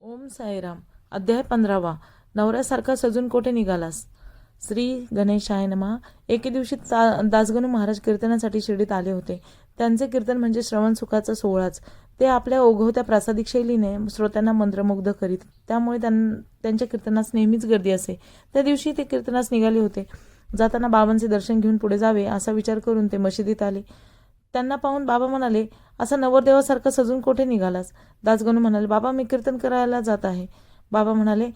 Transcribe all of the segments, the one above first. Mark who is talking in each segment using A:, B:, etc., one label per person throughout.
A: ओम साईराम. अध्याय 15वा. नवऱ्यासारखा सजून कोठे निघालास. श्री गणेशाय नमः. एके दिवशी दासगणू महाराज कीर्तनासाठी शिर्डीत आले होते. त्यांचे कीर्तन म्हणजे श्रवण सुखाचा सोहळाच. ते आपल्या ओघवत्या प्रासादिक शैलीने श्रोत्यांना मंत्रमुग्ध करीत. त्यामुळे त्यांच्या कीर्तनास नेहमीच गर्दी असे. त्या दिवशी ते कीर्तनास निघाले होते. जाताना बाबांचे दर्शन घेऊन पुढे जावे असा विचार करून ते मशिदीत आले. त्यांना पाहून बाबा म्हणाले, असा नवरदेवासारखा सजून कोठे निघालास. दासगणू म्हणाले, बाबा मी कीर्तन करायला जात आहे. बाबा म्हणाले,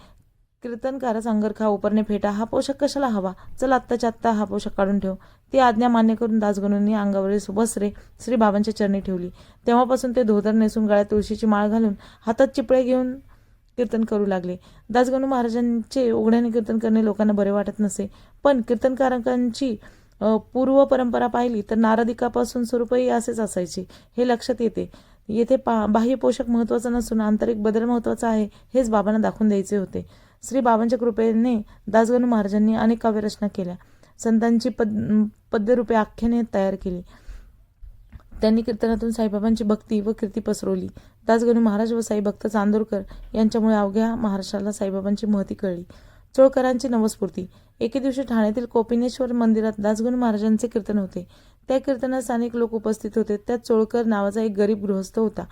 A: कीर्तनकारास अंगरखा उपरणे फेटा हा पोशाख कशाला हवा. चल आत्ताच्या आत्ता हा पोशाख काढून ठेव. ती आज्ञा मान्य करून दासगणूंनी अंगावरील वस्त्रे श्री बाबांच्या चरणी ठेवली. तेव्हापासून ते धोतर नेसून गळ्यात तुळशीची माळ घालून हातात चिपळे घेऊन कीर्तन करू लागले. दासगणू महाराजांचे ओघळ्याने कीर्तन करणे लोकांना बरे वाटत नसे. पण कीर्तनकारांची पूर्व परंपरा पाहिली तर नारदिकापासून स्वरूपही असेच असायचे हे लक्षात येते. येथे बाह्य पोषक महत्त्वाचा नसून आंतरिक बदल महत्त्वाचा आहे हेच बाबांना दाखवून द्यायचे होते. श्री बाबांच्या कृपेने दासगणू महाराजांनी अनेक काव्यरचना केल्या. संतांची पद्यरूपे आख्याने तयार केली. त्यांनी कीर्तनातून साईबाबांची भक्ती व कीर्ती पसरवली. दासगणू महाराज व साईभक्त चांदोरकर यांच्यामुळे अवघ्या महाराष्ट्राला साईबाबांची महती कळली. चोळकरांची नवस्फूर्ती. एके दिवशी ठाण्यातील कोपिनेश्वर मंदिरात दासगणू महाराजांचे कीर्तन होते. त्या कीर्तनास अनेक लोक उपस्थित होते. त्यात चोळकर नावाचा एक गरीब गृहस्थ होता.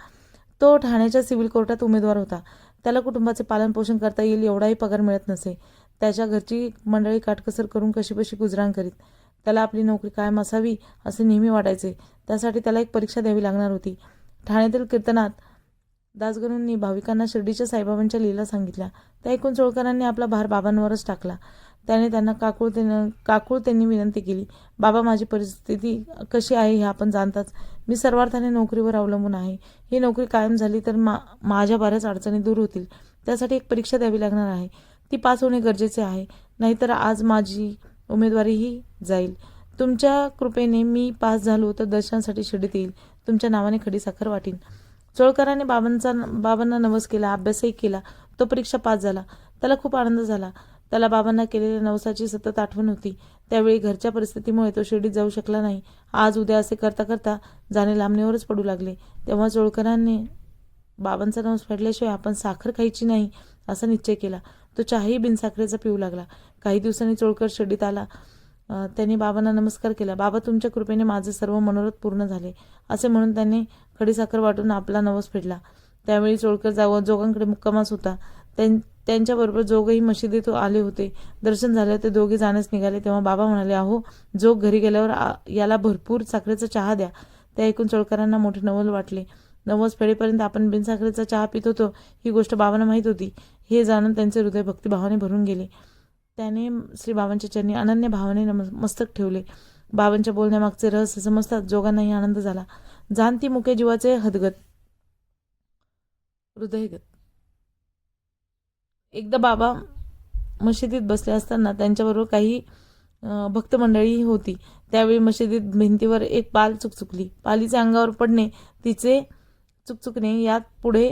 A: तो ठाण्याच्या सिव्हिल कोर्टात उमेदवार होता. त्याला कुटुंबाचे पालनपोषण करता येईल एवढाही पगार मिळत नसे. त्याच्या घरची मंडळी काटकसर करून कशीबशी गुजराण करीत. त्याला आपली नोकरी कायम असावी असे नेहमी वाटायचे. त्यासाठी त्याला एक परीक्षा द्यावी लागणार होती. ठाण्यातील कीर्तनात दासगणूंनी भाविकांना शिर्डीच्या साईबाबांच्या लीला सांगितल्या. त्या ऐकून चोळकरांनी आपला भार बाबांवरच टाकला. त्याने त्यांना काकुळतेने विनंती केली, बाबा माझी परिस्थिती कशी आहे हे आपण जाणताच. मी सर्वार्थाने नोकरीवर अवलंबून आहे. ही नोकरी कायम झाली तर माझ्या बऱ्याच अडचणी दूर होतील. त्यासाठी एक परीक्षा द्यावी लागणार आहे. ती पास होणे गरजेचे आहे. नाहीतर आज माझी उमेदवारीही जाईल. तुमच्या कृपेने मी पास झालो तर दर्शनासाठी शिर्डीत येईल. तुमच्या नावाने खडीसाखर वाटीन. चोळकराने बाबांना नवस केला. अभ्यासही केला. तो परीक्षा पास झाला. त्याला खूप आनंद झाला. त्याला बाबांना केलेल्या नवसाची सतत आठवण होती. त्यावेळी घरच्या परिस्थितीमुळे तो शिर्डीत जाऊ शकला नाही. आज उद्या असे करता करता जाणे लांबणीवरच पडू लागले. तेव्हा चोळकरांनी बाबांचा नवस फेडल्याशिवाय आपण साखर खायची नाही असा निश्चय केला. तो चहाही बिनसाखरेचा पिऊ लागला. काही दिवसांनी चोळकर शिर्डीत आला. त्यांनी बाबांना नमस्कार केला. बाबा तुमच्या कृपेने माझे सर्व मनोरथ पूर्ण झाले असे म्हणून त्यांनी खडीसाखर वाटून आपला नवस फेडला. त्यावेळी चोळकर जोगांकडे मुक्कामास होता. त्यांच्याबरोबर जोगही मशिदीत आले होते. दर्शन झाले ते दोघे जाण्यास निघाले. तेव्हा बाबा म्हणाले, अहो जोग घरी गेल्यावर याला भरपूर साखरेचा चहा द्या. ते ऐकून चोळकरांना मोठे नवल वाटले. नवस फेडेपर्यंत आपण बिनसाखरेचा चहा पित होतो ही गोष्ट बाबांना माहीत होती. हे जाणून त्यांचे हृदय भक्तिभावाने भरून गेले. त्याने श्री बाबांच्या चरणी अनन्य भावाने मस्तक ठेवले. बाबांच्या बोलण्यामागचे रहस्य समजतात जोगांनाही आनंद झाला. जाणती मुके जीवाचे हृदयगत. एकदा बाबा मशिदीत बसले असताना त्यांच्याबरोबर काही भक्त मंडळी होती. त्यावेळी मशिदीत भिंतीवर एक पाल चुकचुकली. पालीचे अंगावर पडणे, तिचे चुकचुकणे यात पुढे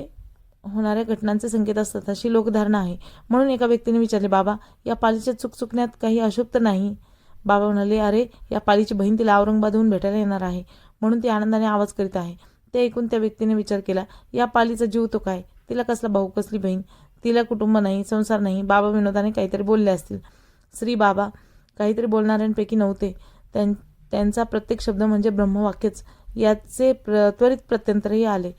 A: होणाऱ्या घटनांचे संकेत असतात अशी लोकधारणा आहे. म्हणून एका व्यक्तीने विचारले, बाबा या पालीच्या चुकचुकण्यात काही अशुभ तर नाही. बाबा म्हणाले, अरे या पालीची बहीण तिला औरंगाबादहून भेटायला येणार आहे म्हणून ती आनंदाने आवाज करीत आहे. ते ऐकून त्या व्यक्तीने विचार केला, या पालीचा जीव तो काय. तिला कसला भाऊ, कसली बहीण. तिला कुटुंब नाही, संसार नाही. बाबा विनोदाने काहीतरी बोलले असतील. श्री बाबा काहीतरी बोलणाऱ्यांपैकी नव्हते. त्यांचा प्रत्येक शब्द म्हणजे ब्रह्मवाक्यच. याचे त्वरित प्रत्यंतरही आले.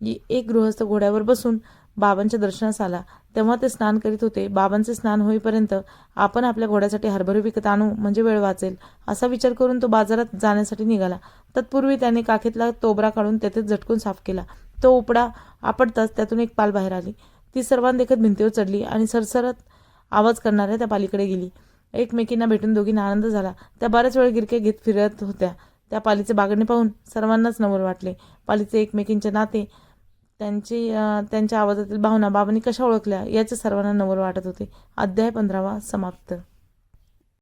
A: एक गृहस्थ घोड्यावर बसून बाबांच्या दर्शनास आला. तेव्हा ते स्नान करीत होते. बाबांचे स्नान होईपर्यंत आपण आपल्या घोड्यासाठी हरभरे विकत आणू म्हणजे वेळ वाचेल असा विचार करून तो बाजारात जाण्यासाठी निघाला. तत्पूर्वी त्याने काखेतला तोबरा काढून तेथेच झटकून साफ केला. तो उपडा आपटताच त्यातून एक पाल बाहेर आली. ती सर्वांदेखत भिंतीवर चढली आणि सरसरत आवाज करणाऱ्या त्या पालीकडे गेली. एकमेकींना भेटून दोघींना आनंद झाला. त्या बऱ्याच वेळ गिरके घेत फिरत होत्या. त्या पालीचे बागडणे पाहून सर्वांनाच नवल वाटले. पालीचे एकमेकींचे नाते, त्यांच्या आवाजातील भावना बाबांनी कशा ओळखल्या याचे सर्वांना नवल वाटत होते. अध्याय 15वा समाप्त.